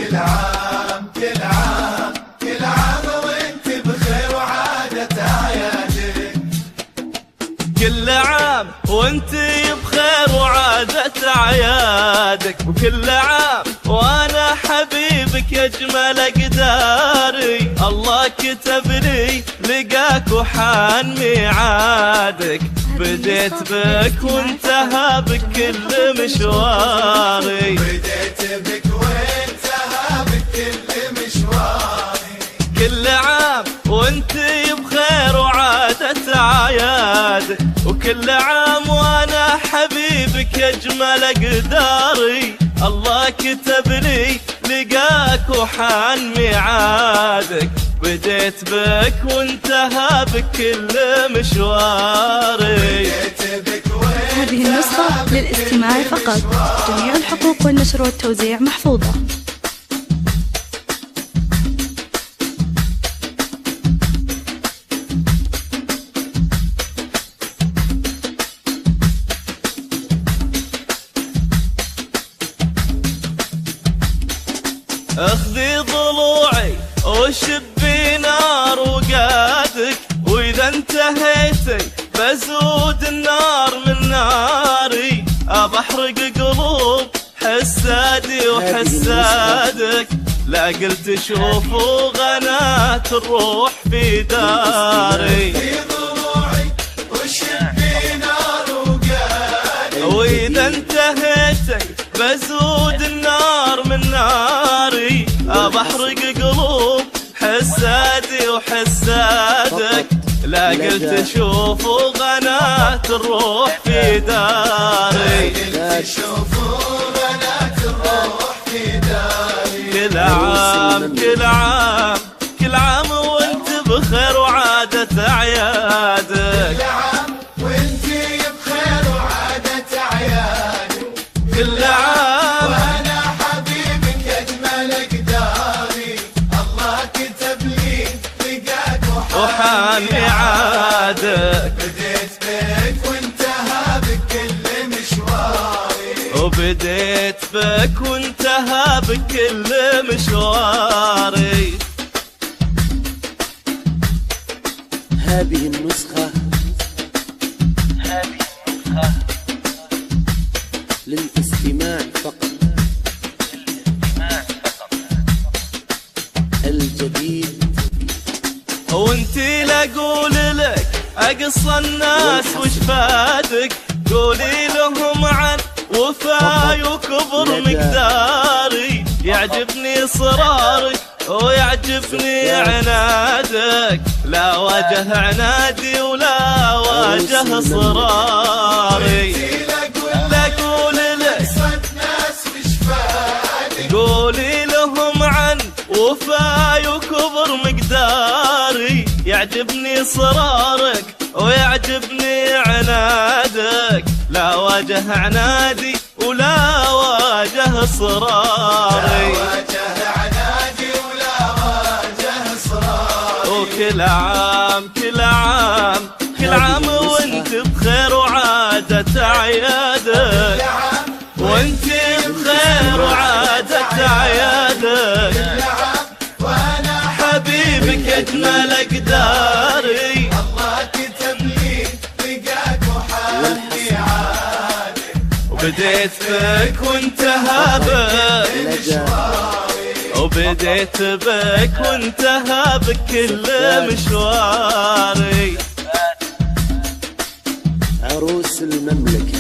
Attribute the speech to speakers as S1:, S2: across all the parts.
S1: كل عام كل عام كل عام وانت بخير وعادة أعيادك.
S2: كل عام وانت بخير وعادة أعيادك، وكل عام وانا حبيبك يجمل اقداري. الله كتب لي لقاك وحان ميعادك، بديت بك وانتهى بك كل مشواري.
S1: بديت بك وانتهى بك كل مشواري.
S2: كل عام وانت بخير وعادة أعيادك، وكل عام وانا حبيبك يجمل اقداري. الله كتب لي لقاك وحان ميعادك، بديت بك وانتهى بك كل مشواري.
S3: هذه النسخة للاستماع فقط، جميع الحقوق والنشر والتوزيع محفوظة.
S2: اخذي ضلوعي وشبي نار وقادك، واذا انتهيتي بزود النار من ناري. ابحرق قلوب حسادي وحسادك، لا قلت شوفوا غنات الروح في داري. واذا انتهيتي بزود النار من ناري. ابحرق قلوب حسادي وحسادك، لا قلت شوفوا غنات الروح في داري. كل عام كل عام كل عام وانت بخير وعادة أعيادك.
S1: كل عام وانت بخير وعادة أعيادك.
S2: كل عام
S1: وانا حبيبك يجمل اقداري. الله كتب لي لقاك
S2: وحان ميعادك،
S1: بديت بك وانتهى بك كل مشواري.
S2: وبديت بك وانتهى بك كل مشواري.
S4: هذه النسخة للاستماع فقط. الجديد.
S2: وانتي لاقول لك اقصى الناس وش فادك، قولي لهم عن وفاي وكبر مقداري. يعجبني صرارك ويعجبني عنادك، لا واجه عنادي ولا واجه صراري. لاقول لك قولي لهم عن وفاي وكبر مقداري. يعجبني صرارك ويعجبني عنادك، لا واجه عنادي ولا واجه صراري. وكل عام كل عام كل عام وانت بخير وعادة أعيادك. وانت بخير وعادة أعيادك، حبيبك يجمل اقداري.
S1: الله كتب لي لقاك وحان ميعادك.
S2: وبديت بك وانتهى بك، وبديت بك وانتهى بك كل مشواري.
S4: عروس المملكة.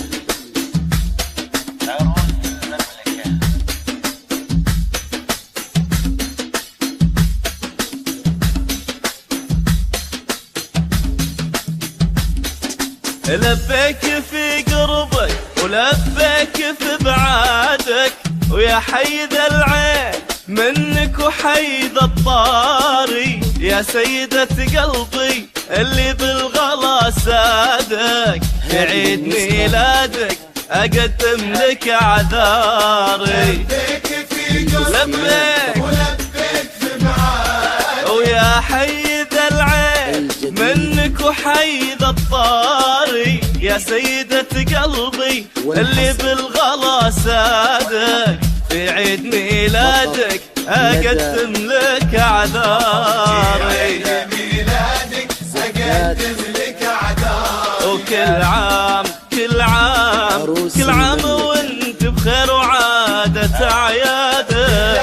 S2: لبيك في قربك ولبيك في بعادك، ويا حيد العين منك وحيد الطاري. يا سيدة قلبي اللي بالغلا سادك، في عيد ميلادك أقدم لك أعذاري.
S1: لبيك في قلبك ولبيك في بعادك،
S2: ويا حيد العين منك وحيد الطاري. يا سيدة قلبي اللي بالغلا سادك، في عيد ميلادك أقدم لك أعذاري،
S1: عيد ميلادك أقدم لك أعذاري،
S2: وكل عام كل عام كل عام وانت بخير وعادة أعيادك،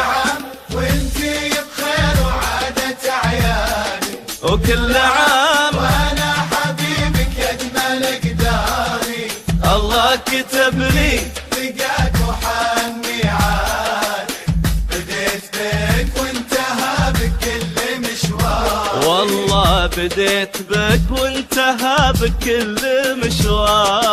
S1: وانت بخير وعادة أعيادك،
S2: وكل عام
S1: وانا حبيبك يجمل قداري،
S2: الله كتب لي
S1: لقاك وحني عادك، بديت بك وانتهى بك كل مشوار،
S2: والله بديت بك وانتهى بك كل مشوار.